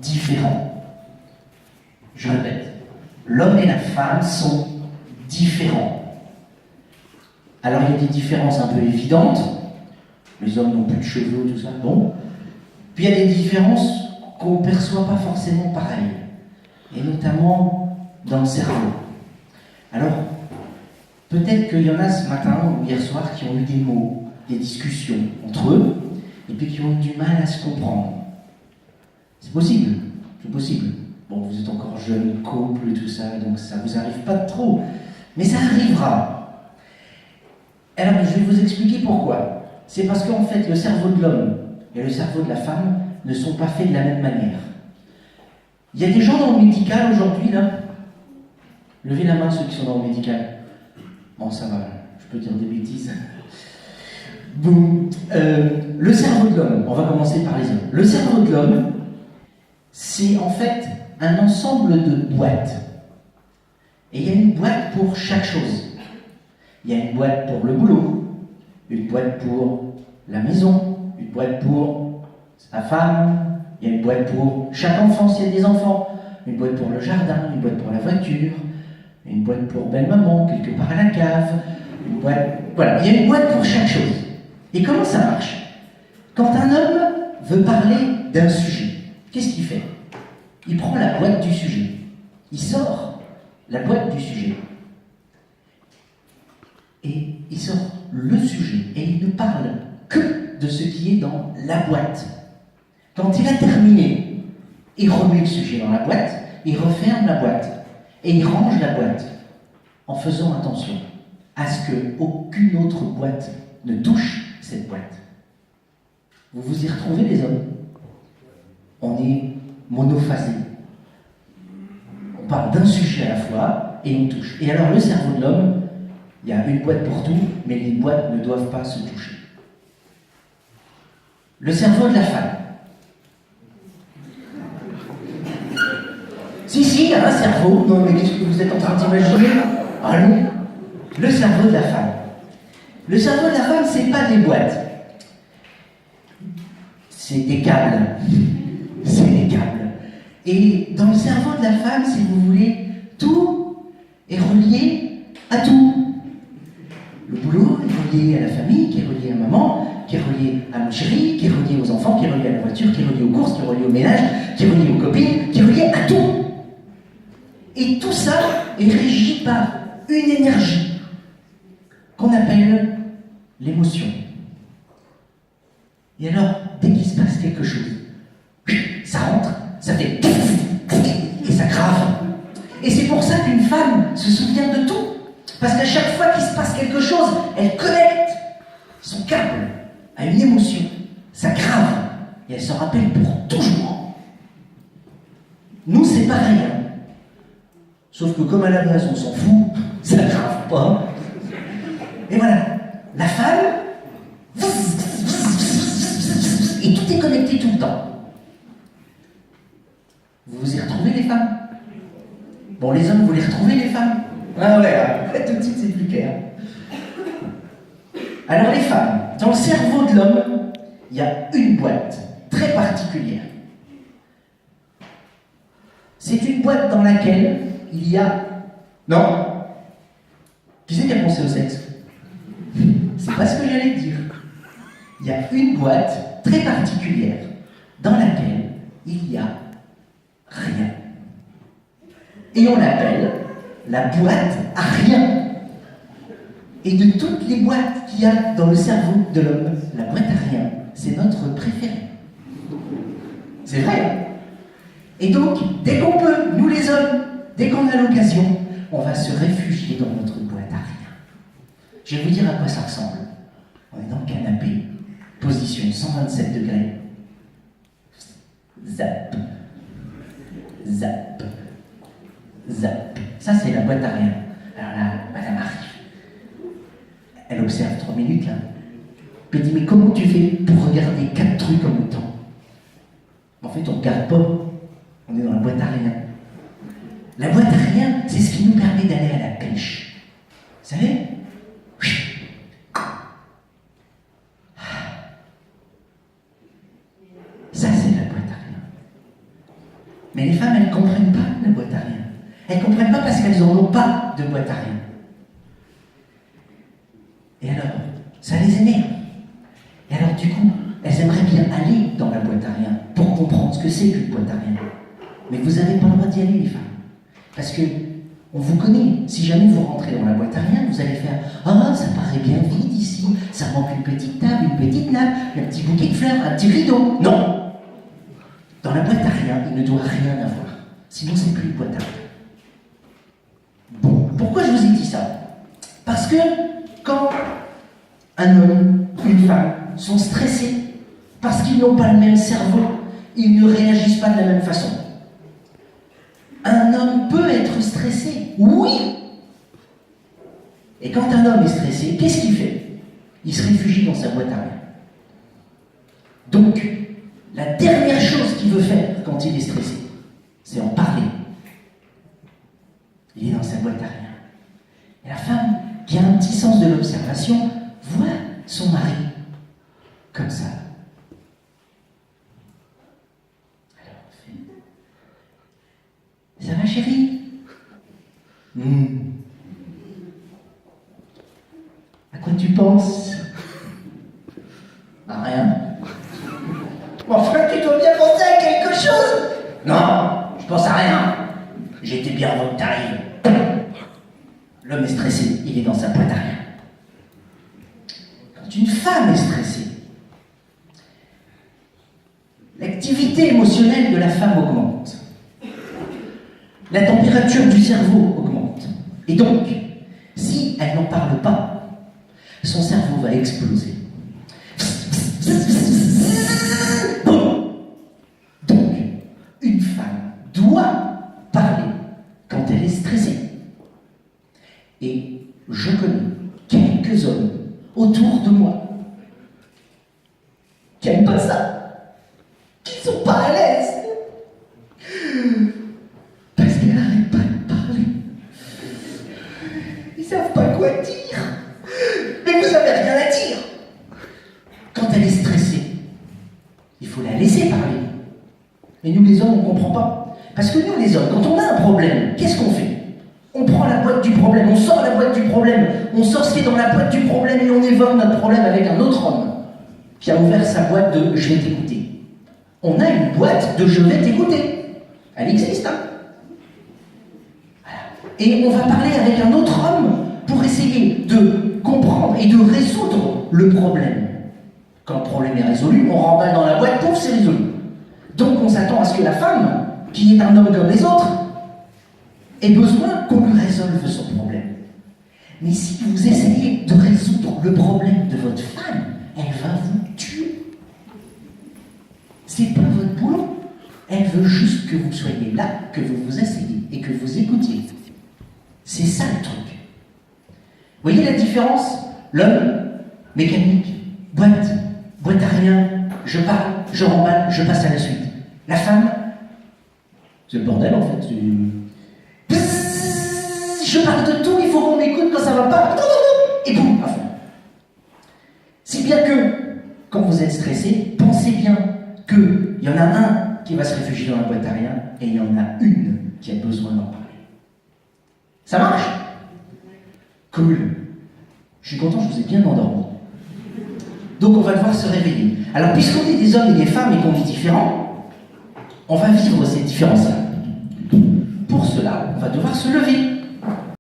différents. Je répète, l'homme et la femme sont différents. Alors il y a des différences un peu évidentes. Les hommes n'ont plus de cheveux, tout ça, bon. Puis il y a des différences qu'on ne perçoit pas forcément pareilles. Et notamment dans le cerveau. Alors, peut-être qu'il y en a ce matin ou hier soir qui ont eu des mots, des discussions entre eux, et puis qui ont eu du mal à se comprendre. C'est possible, c'est possible. Bon, vous êtes encore jeune, couple et tout ça, donc ça ne vous arrive pas trop. Mais ça arrivera. Alors, je vais vous expliquer pourquoi. C'est parce qu'en fait, le cerveau de l'homme et le cerveau de la femme ne sont pas faits de la même manière. Il y a des gens dans le médical aujourd'hui, là. Levez la main ceux qui sont dans le médical. Bon, ça va, je peux dire des bêtises. Bon, le cerveau de l'homme, on va commencer par les hommes. Le cerveau de l'homme, c'est en fait un ensemble de boîtes. Et il y a une boîte pour chaque chose. Il y a une boîte pour le boulot, une boîte pour la maison, une boîte pour sa femme, il y a une boîte pour chaque enfant s'il y a des enfants, une boîte pour le jardin, une boîte pour la voiture, une boîte pour belle-maman, quelque part à la cave, une boîte... Voilà, il y a une boîte pour chaque chose. Et comment ça marche? Quand un homme veut parler d'un sujet, qu'est-ce qu'il fait? Il prend la boîte du sujet. Il sort la boîte du sujet. Et il sort le sujet. Et il ne parle que de ce qui est dans la boîte. Quand il a terminé, il remet le sujet dans la boîte, il referme la boîte. Et il range la boîte en faisant attention à ce qu'aucune autre boîte ne touche cette boîte. Vous vous y retrouvez, les hommes? On est monophasé. On parle d'un sujet à la fois et on touche. Et alors, le cerveau de l'homme, il y a une boîte pour tout, mais les boîtes ne doivent pas se toucher. Le cerveau de la femme. Si, il y a un cerveau. Non, mais qu'est-ce que vous êtes en train d'imaginer? Ah non. Le cerveau de la femme. Le cerveau de la femme, c'est pas des boîtes. C'est des câbles. C'est des câbles. Et dans le cerveau de la femme, si vous voulez, tout est relié à tout. Le boulot est relié à la famille, qui est relié à maman, qui est relié à mon chéri, qui est relié aux enfants, qui est relié à la voiture, qui est relié aux courses, qui est relié au ménage, qui est relié aux copines, qui est relié à tout. Et tout ça est régi par une énergie qu'on appelle l'émotion. Et alors, dès qu'il se passe quelque chose, ça rentre, ça fait et ça grave. Et c'est pour ça qu'une femme se souvient de tout. Parce qu'à chaque fois qu'il se passe quelque chose, elle connecte son câble à une émotion. Ça grave. Et elle se rappelle pour toujours. Nous, c'est pareil. Hein. Sauf que comme à la base, on s'en fout, ça ne grave pas. Et voilà. La femme, et tout est connecté tout le temps. Vous vous y retrouvez, les femmes? Bon, les hommes, vous les retrouvez, les femmes? Ah ouais, tout de suite, c'est plus clair. Alors, les femmes, dans le cerveau de l'homme, il y a une boîte très particulière. C'est une boîte dans laquelle il y a... Non? Qui c'est qui a pensé au sexe? C'est pas ce que j'allais dire. Il y a une boîte très particulière dans laquelle il y a rien. Et on l'appelle la boîte à rien. Et de toutes les boîtes qu'il y a dans le cerveau de l'homme, la boîte à rien, c'est notre préférée. C'est vrai, hein? Et donc, dès qu'on peut, nous les hommes, dès qu'on a l'occasion, on va se réfugier dans notre boîte à rien. Je vais vous dire à quoi ça ressemble. On est dans le canapé, position 127 degrés. Zap. Zap. Zap. Ça, c'est la boîte à rien. Alors là, madame arrive. Elle observe 3 minutes, là. Puis elle dit, mais comment tu fais pour regarder 4 trucs en même temps? En fait, on ne regarde pas. On est dans la boîte à rien. La boîte à rien, c'est ce qui nous permet d'aller à la pêche. Vous savez? Ça, c'est la boîte à rien. Mais les femmes, elles ne comprennent pas la boîte à rien. Elles ne comprennent pas parce qu'elles n'en ont pas de boîte à rien. Et alors, ça les énerve. Et alors, du coup, elles aimeraient bien aller dans la boîte à rien pour comprendre ce que c'est qu'une boîte à rien. Mais vous n'avez pas le droit d'y aller, les femmes. Parce que, on vous connaît. Si jamais vous rentrez dans la boîte à rien, vous allez faire « Ah, ça paraît bien vide ici. Ça manque une petite table, une petite nappe, un petit bouquet de fleurs, un petit rideau. » Non! Dans la boîte à rien, il ne doit rien avoir. Sinon, c'est plus une boîte à rien. Bon, pourquoi je vous ai dit ça? Parce que quand un homme, une femme sont stressés, parce qu'ils n'ont pas le même cerveau, ils ne réagissent pas de la même façon. Un homme peut être stressé, oui. Et quand un homme est stressé, qu'est-ce qu'il fait? Il se réfugie dans sa boîte à rien. Donc, la dernière chose qu'il veut faire quand il est stressé, c'est en parler. Il est dans sa boîte à rien. Et la femme, qui a un petit sens de l'observation, voit son mari comme ça. Alors, elle fait « Ça va, chérie? À quoi tu penses? À rien. Enfin, tu dois bien penser à quelque chose. Non, je pense à rien. J'étais bien avant que t'arrives. L'homme est stressé, il est dans sa boîte à rien. Quand une femme est stressée, l'activité émotionnelle de la femme augmente. La température du cerveau augmente. Et donc, si elle n'en parle pas, son cerveau va exploser. Donc, une femme doit parler quand elle est stressée. Et je connais quelques hommes autour de moi qui n'aiment pas ça, qui ne sont pas à l'aise, parce qu'elle n'arrête pas de parler. Ils ne savent pas quoi dire. Mais vous n'avez rien à dire. Quand elle est stressée, il faut la laisser parler. Et nous les hommes, on ne comprend pas. Parce que nous les hommes, quand on a un problème, qu'est-ce qu'on fait? On prend la boîte du problème, on sort la boîte du problème, on sort ce qui est dans la boîte du problème et on évoque notre problème avec un autre homme qui a ouvert sa boîte de « je vais t'écouter ». On a une boîte de « je vais t'écouter ». Elle existe, hein? Voilà. Et on va parler avec un autre homme pour essayer de comprendre et de résoudre le problème. Quand le problème est résolu, on remballe dans la boîte, pouf, c'est résolu. Donc on s'attend à ce que la femme, qui est un homme comme les autres, ait besoin qu'on lui résolve son problème. Mais si vous essayez de résoudre le problème de votre femme, elle va vous tuer. C'est pas votre boulot. Elle veut juste que vous soyez là, que vous vous asseyez et que vous écoutiez. C'est ça le truc. Vous voyez la différence? L'homme, mécanique, boîte à rien, je parle, je remballe, je passe à la suite. La femme, c'est le bordel en fait. Je parle de tout, il faut qu'on m'écoute quand ça va pas. Et boum, à fond. Si bien que, quand vous êtes stressé, pensez bien qu'il y en a un qui va se réfugier dans la boîte à rien et il y en a une qui a besoin d'en parler. Ça marche? Cool. Je suis content, je vous ai bien endormi. Donc on va devoir se réveiller. Alors puisqu'on est des hommes et des femmes et qu'on est différents, on va vivre ces différences-là. Pour cela, on va devoir se lever.